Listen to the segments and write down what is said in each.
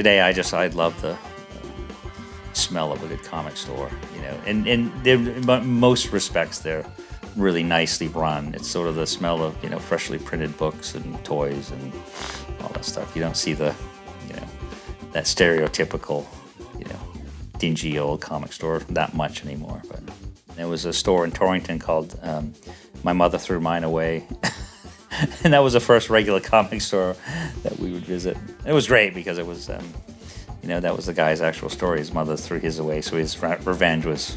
today I love the smell of a good comic store, you know, and in most respects they're really nicely run. It's sort of the smell of, you know, freshly printed books and toys and all that stuff. You don't see the, you know, that stereotypical, you know, dingy old comic store that much anymore. But there was a store in Torrington called My Mother Threw Mine Away. And that was the first regular comic store that we would visit. It was great because it was, you know, that was the guy's actual story. His mother threw his away, so his revenge was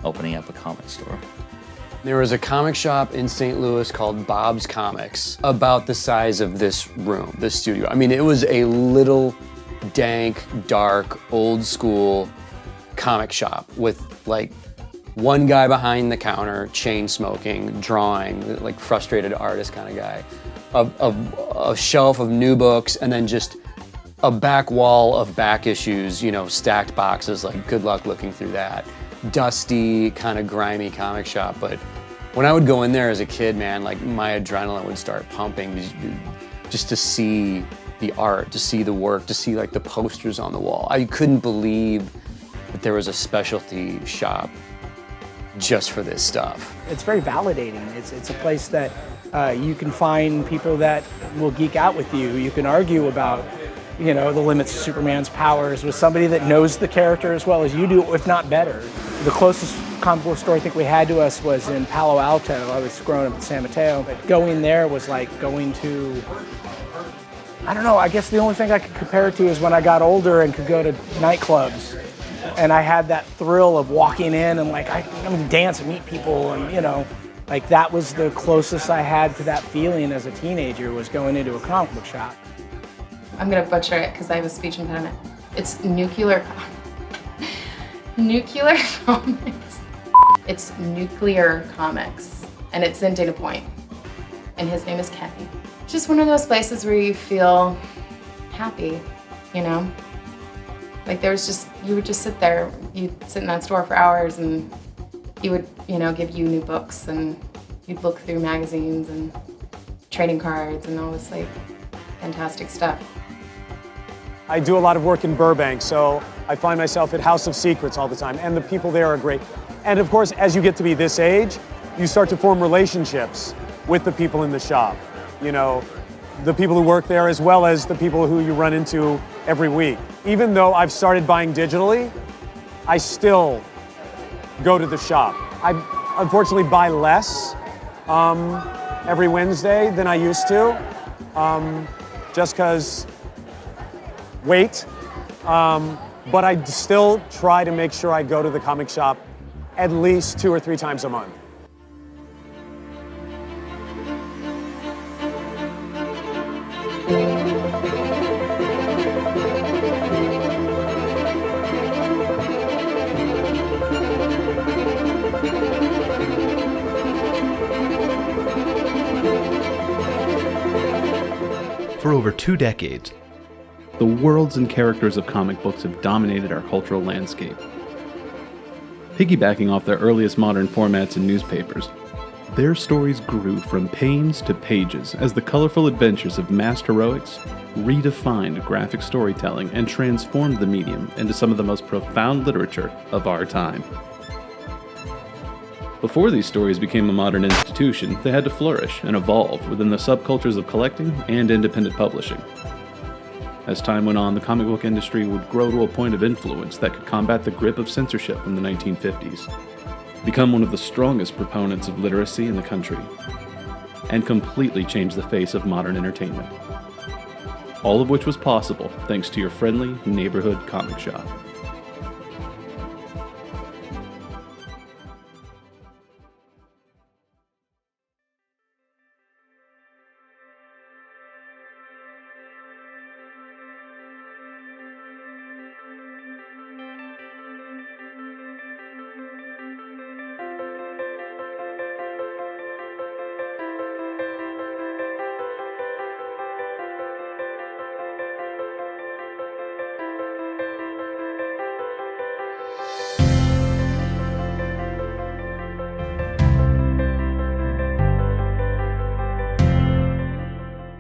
opening up a comic store. There was a comic shop in St. Louis called Bob's Comics, about the size of this room, this studio. I mean, it was a little dank, dark, old school comic shop with like one guy behind the counter, chain smoking, drawing, like frustrated artist kind of guy. A shelf of new books, and then just a back wall of back issues, you know, stacked boxes, like good luck looking through that. Dusty, kind of grimy comic shop. But when I would go in there as a kid, man, like my adrenaline would start pumping just to see the art, to see the work, to see like the posters on the wall. I couldn't believe that there was a specialty shop just for this stuff. It's very validating. It's a place that you can find people that will geek out with you. You can argue about, you know, the limits of Superman's powers with somebody that knows the character as well as you do, if not better. The closest comic book store I think we had to us was in Palo Alto. I was growing up in San Mateo, but going there was like going to, I don't know, I guess the only thing I could compare it to is when I got older and could go to nightclubs. And I had that thrill of walking in and like, I'm gonna dance and meet people, and you know, like that was the closest I had to that feeling as a teenager, was going into a comic book shop. I'm gonna butcher it because I have a speech impediment. It's nuclear comics. It's nuclear comics, and it's in Dana Point, and his name is Kenny. Just one of those places where you feel happy, you know? Like you would just sit there, you'd sit in that store for hours, and he would, you know, give you new books, and you'd look through magazines and trading cards and all this like fantastic stuff. I do a lot of work in Burbank, so I find myself at House of Secrets all the time, and the people there are great. And of course, as you get to be this age, you start to form relationships with the people in the shop. You know, the people who work there as well as the people who you run into every week. Even though I've started buying digitally, I still go to the shop. I unfortunately buy less every Wednesday than I used to, just because weight. But I still try to make sure I go to the comic shop at least 2 or 3 times a month. For over 2 decades, the worlds and characters of comic books have dominated our cultural landscape. Piggybacking off their earliest modern formats in newspapers, their stories grew from panes to pages as the colorful adventures of masked heroics redefined graphic storytelling and transformed the medium into some of the most profound literature of our time. Before these stories became a modern institution, they had to flourish and evolve within the subcultures of collecting and independent publishing. As time went on, the comic book industry would grow to a point of influence that could combat the grip of censorship in the 1950s, become one of the strongest proponents of literacy in the country, and completely change the face of modern entertainment. All of which was possible thanks to your friendly neighborhood comic shop.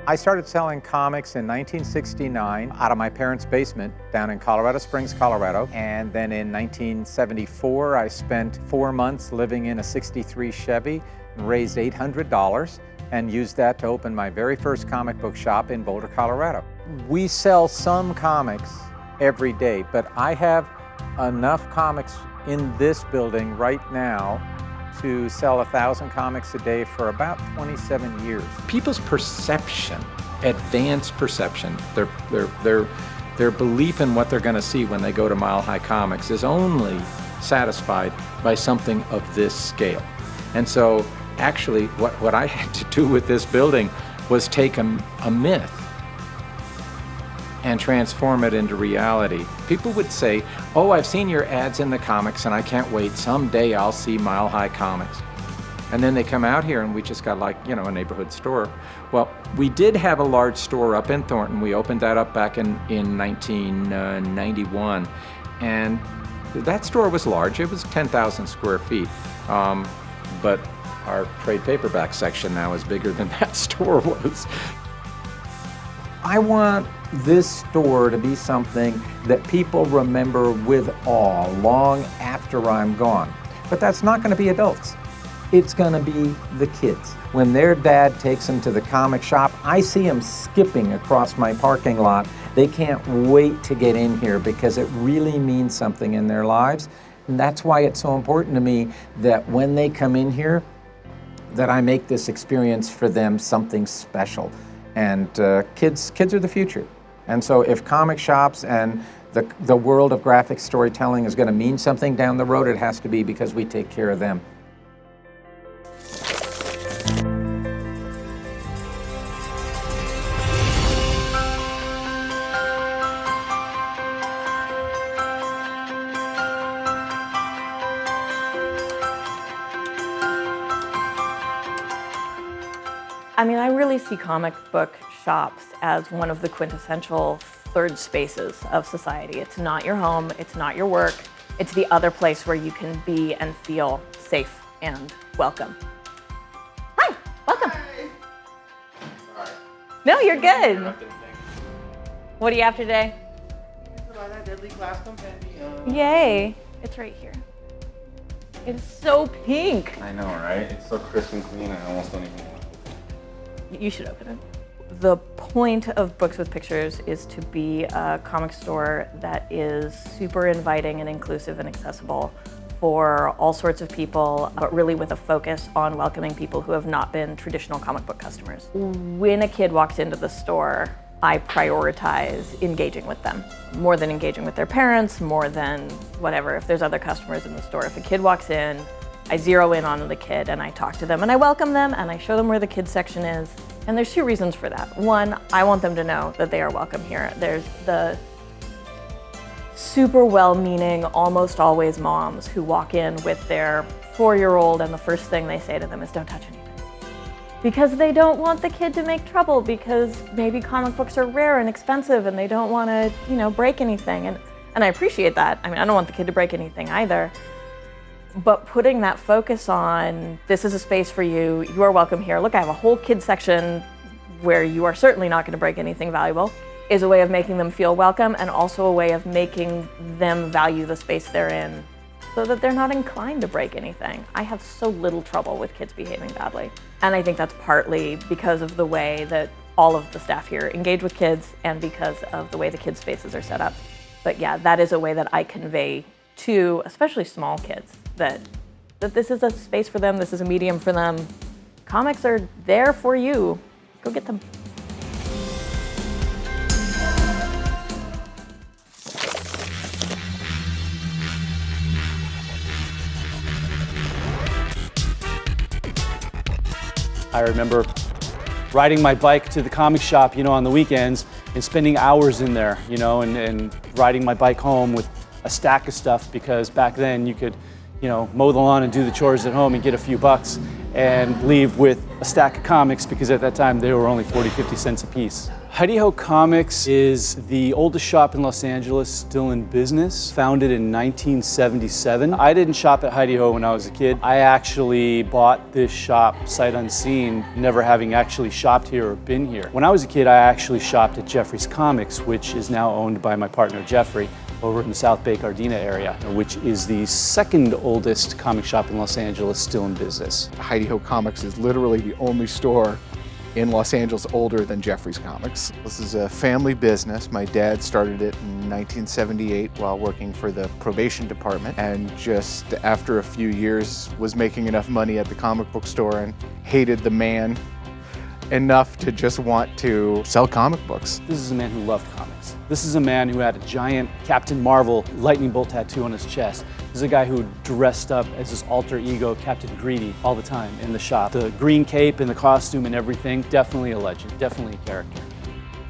I started selling comics in 1969 out of my parents' basement down in Colorado Springs, Colorado. And then in 1974, I spent 4 months living in a '63 Chevy and raised $800 and used that to open my very first comic book shop in Boulder, Colorado. We sell some comics every day, but I have enough comics in this building right now to sell 1,000 comics a day for about 27 years. People's perception, advanced perception, their belief in what they're going to see when they go to Mile High Comics is only satisfied by something of this scale. And so actually what I had to do with this building was take a myth and transform it into reality. People would say, oh, I've seen your ads in the comics and I can't wait, someday I'll see Mile High Comics. And then they come out here and we just got like, a neighborhood store. Well, we did have a large store up in Thornton. We opened that up back in 1991. And that store was large, it was 10,000 square feet. But our trade paperback section now is bigger than that store was. I want this store to be something that people remember with awe long after I'm gone. But that's not going to be adults. It's going to be the kids. When their dad takes them to the comic shop, I see them skipping across my parking lot. They can't wait to get in here because it really means something in their lives. And that's why it's so important to me that when they come in here, that I make this experience for them something special. And kids are the future. And so if comic shops and the world of graphic storytelling is going to mean something down the road, it has to be because we take care of them. I mean, I really see comic book shops as one of the quintessential third spaces of society. It's not your home, it's not your work, it's the other place where you can be and feel safe and welcome. Hi, welcome. Hi. No, you're good. What do you have today? Deadly Class Compendium. Yay, it's right here. It's so pink. I know, right? It's so crisp and clean, I almost don't even want to. You should open it. The point of Books with Pictures is to be a comic store that is super inviting and inclusive and accessible for all sorts of people, but really with a focus on welcoming people who have not been traditional comic book customers. When a kid walks into the store, I prioritize engaging with them. More than engaging with their parents, more than whatever. If there's other customers in the store, if a kid walks in, I zero in on the kid and I talk to them and I welcome them and I show them where the kids section is. And there's two reasons for that. One, I want them to know that they are welcome here. There's the super well-meaning, almost always moms who walk in with their 4-year-old and the first thing they say to them is, don't touch anything. Because they don't want the kid to make trouble, because maybe comic books are rare and expensive and they don't want to, break anything. And I appreciate that. I mean, I don't want the kid to break anything either. But putting that focus on, this is a space for you, you are welcome here. Look, I have a whole kids section where you are certainly not going to break anything valuable, is a way of making them feel welcome and also a way of making them value the space they're in so that they're not inclined to break anything. I have so little trouble with kids behaving badly. And I think that's partly because of the way that all of the staff here engage with kids and because of the way the kids' spaces are set up. But yeah, that is a way that I convey to especially small kids that this is a space for them, this is a medium for them. Comics are there for you. Go get them. I remember riding my bike to the comic shop, on the weekends and spending hours in there, and riding my bike home with a stack of stuff because back then you could, mow the lawn and do the chores at home and get a few bucks and leave with a stack of comics because at that time they were only 40, 50 cents a piece. Hidey Ho Comics is the oldest shop in Los Angeles still in business, founded in 1977. I didn't shop at Hidey Ho when I was a kid. I actually bought this shop sight unseen, never having actually shopped here or been here. When I was a kid, I actually shopped at Jeffrey's Comics, which is now owned by my partner Jeffrey, over in the South Bay Gardena area, which is the second oldest comic shop in Los Angeles still in business. Hidey Ho Comics is literally the only store in Los Angeles older than Jeffrey's Comics. This is a family business. My dad started it in 1978 while working for the probation department, and just after a few years was making enough money at the comic book store and hated the man enough to just want to sell comic books. This is a man who loved comics. This is a man who had a giant Captain Marvel lightning bolt tattoo on his chest. This is a guy who dressed up as his alter ego, Captain Greedy, all the time in the shop. The green cape and the costume and everything, definitely a legend, definitely a character.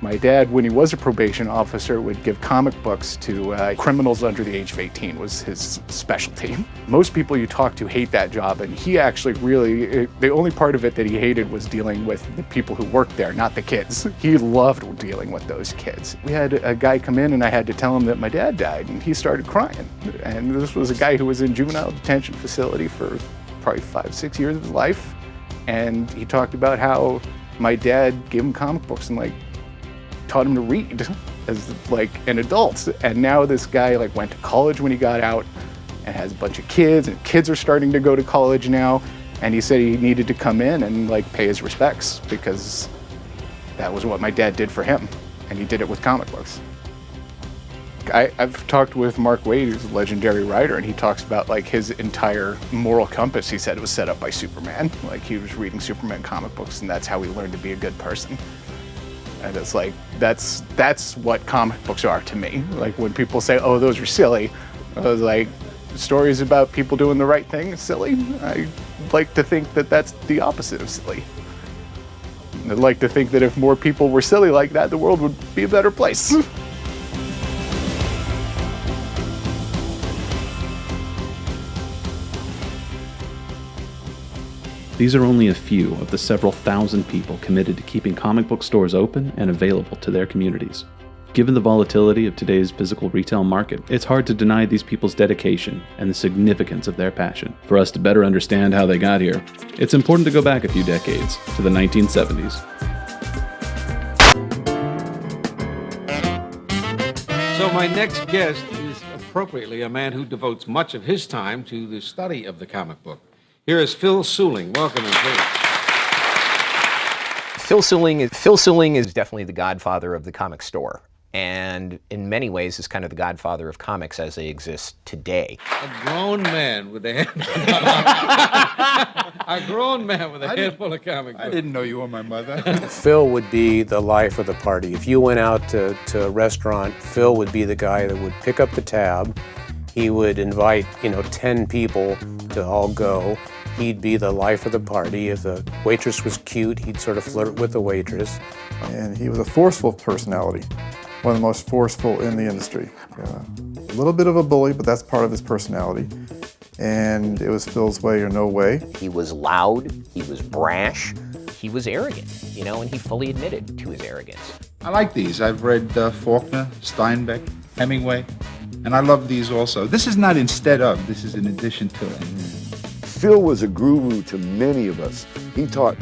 My dad, when he was a probation officer, would give comic books to criminals under the age of 18 was his specialty. Most people you talk to hate that job, and he actually really, the only part of it that he hated was dealing with the people who worked there, not the kids. He loved dealing with those kids. We had a guy come in and I had to tell him that my dad died, and he started crying. And this was a guy who was in juvenile detention facility for probably 5-6 years of his life. And he talked about how my dad gave him comic books and taught him to read as an adult. And now this guy went to college when he got out and has a bunch of kids, and kids are starting to go to college now. And he said he needed to come in and pay his respects because that was what my dad did for him. And he did it with comic books. I've talked with Mark Waid, who's a legendary writer, and he talks about his entire moral compass. He said it was set up by Superman. He was reading Superman comic books, and that's how he learned to be a good person. And it's that's what comic books are to me. When people say, oh, those are silly, I was stories about people doing the right thing is silly. I like to think that that's the opposite of silly. I'd like to think that if more people were silly like that, the world would be a better place. These are only a few of the several thousand people committed to keeping comic book stores open and available to their communities. Given the volatility of today's physical retail market, it's hard to deny these people's dedication and the significance of their passion. For us to better understand how they got here, it's important to go back a few decades to the 1970s. So my next guest is appropriately a man who devotes much of his time to the study of the comic book. Here is Phil Suling. Welcome, please. Phil Suling is definitely the godfather of the comic store, and in many ways is kind of the godfather of comics as they exist today. A grown man with a handful of comic books. I didn't know you were my mother. Phil would be the life of the party. If you went out to a restaurant, Phil would be the guy that would pick up the tab. He would invite, 10 people to all go. He'd be the life of the party. If the waitress was cute, he'd sort of flirt with the waitress. And he was a forceful personality, one of the most forceful in the industry. A little bit of a bully, but that's part of his personality. And it was Phil's way or no way. He was loud, he was brash, he was arrogant, and he fully admitted to his arrogance. I like these. I've read Faulkner, Steinbeck, Hemingway, and I love these also. This is not instead of, this is in addition to it. Phil was a guru to many of us. He taught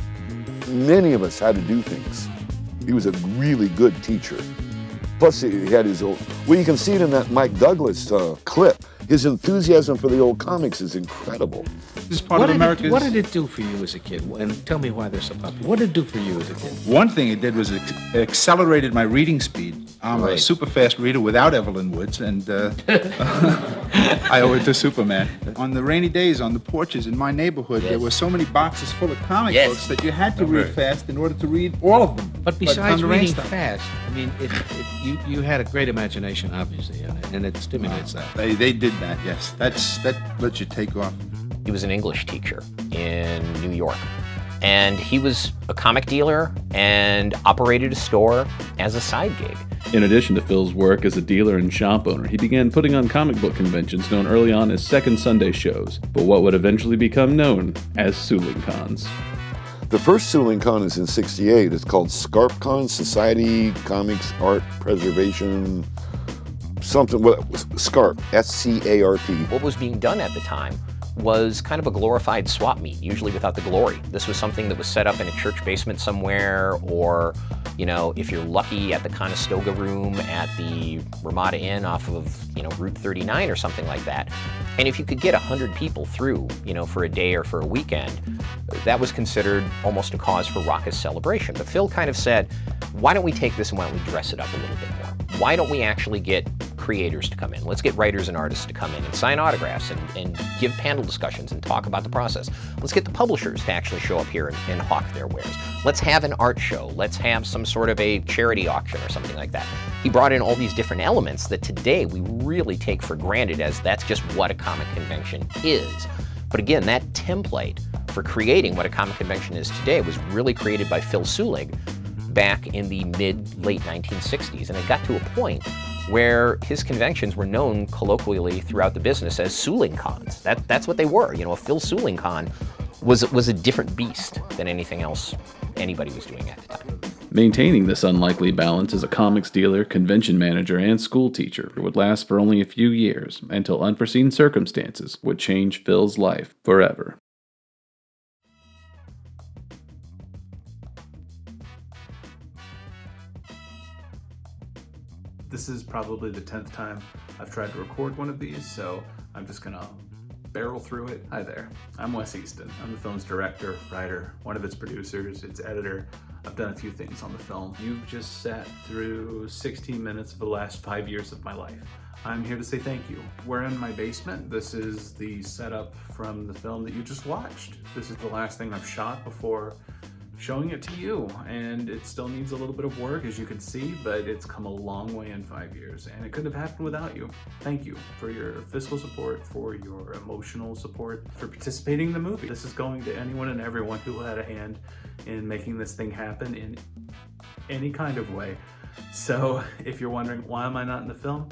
many of us how to do things. He was a really good teacher. Plus, he had his old, you can see it in that Mike Douglas clip. His enthusiasm for the old comics is incredible. This is part of America's... What did it do for you as a kid? And tell me why they're so popular. What did it do for you as a kid? One thing it did was it accelerated my reading speed. I'm a super fast reader without Evelyn Woods, and I owe it to Superman. On the rainy days on the porches in my neighborhood, there were so many boxes full of comic books that you had to read fast in order to read all of them. But besides reading fast, you had a great imagination, obviously, and it stimulates that. They did that, yes. That lets you take off. He was an English teacher in New York, and he was a comic dealer and operated a store as a side gig. In addition to Phil's work as a dealer and shop owner, he began putting on comic book conventions known early on as Second Sunday shows, but what would eventually become known as Suling Cons. The first SulingCon is in '68. It's called ScarpCon, Society Comics Art Preservation, something, SCARP, S-C-A-R-P. What was being done at the time was kind of a glorified swap meet, usually without the glory. This was something that was set up in a church basement somewhere, or, you know, if you're lucky, at the Conestoga Room at the Ramada Inn off of, you know, Route 39 or something like that. And if you could get 100 people through, you know, for a day or for a weekend, that was considered almost a cause for raucous celebration. But Phil kind of said, why don't we take this and why don't we dress it up a little bit more? Why don't we actually get creators to come in? Let's get writers and artists to come in and sign autographs and give panel discussions and talk about the process. Let's get the publishers to actually show up here and hawk their wares. Let's have an art show. Let's have some sort of a charity auction or something like that. He brought in all these different elements that today we really take for granted as that's just what a comic convention is. But again, that template for creating what a comic convention is today was really created by Phil Selig back in the late 1960s. And it got to a point where his conventions were known colloquially throughout the business as SulingCons. That's what they were. You know, a Phil SulingCon was a different beast than anything else anybody was doing at the time. Maintaining this unlikely balance as a comics dealer, convention manager, and school teacher would last for only a few years until unforeseen circumstances would change Phil's life forever. This is probably the 10th time I've tried to record one of these, so I'm just gonna barrel through it. Hi there, I'm Wes Easton. I'm the film's director, writer, one of its producers, its editor. I've done a few things on the film. You've just sat through 16 minutes of the last 5 years of my life. I'm here to say thank you. We're in my basement. This is the setup from the film that you just watched. This is the last thing I've shot before showing it to you, and it still needs a little bit of work, as you can see, but it's come a long way in 5 years, and it couldn't have happened without you. Thank you for your fiscal support, for your emotional support, for participating in the movie. This is going to anyone and everyone who had a hand in making this thing happen in any kind of way. So if you're wondering, why am I not in the film?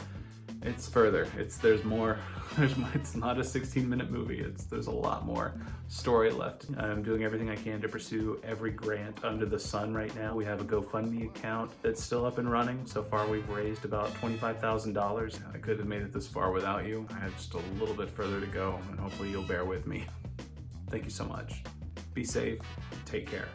It's further. There's more. It's not a 16-minute movie. There's a lot more story left. I'm doing everything I can to pursue every grant under the sun right now. We have a GoFundMe account that's still up and running. So far, we've raised about $25,000. I could have made it this far without you. I have just a little bit further to go, and hopefully you'll bear with me. Thank you so much. Be safe. Take care.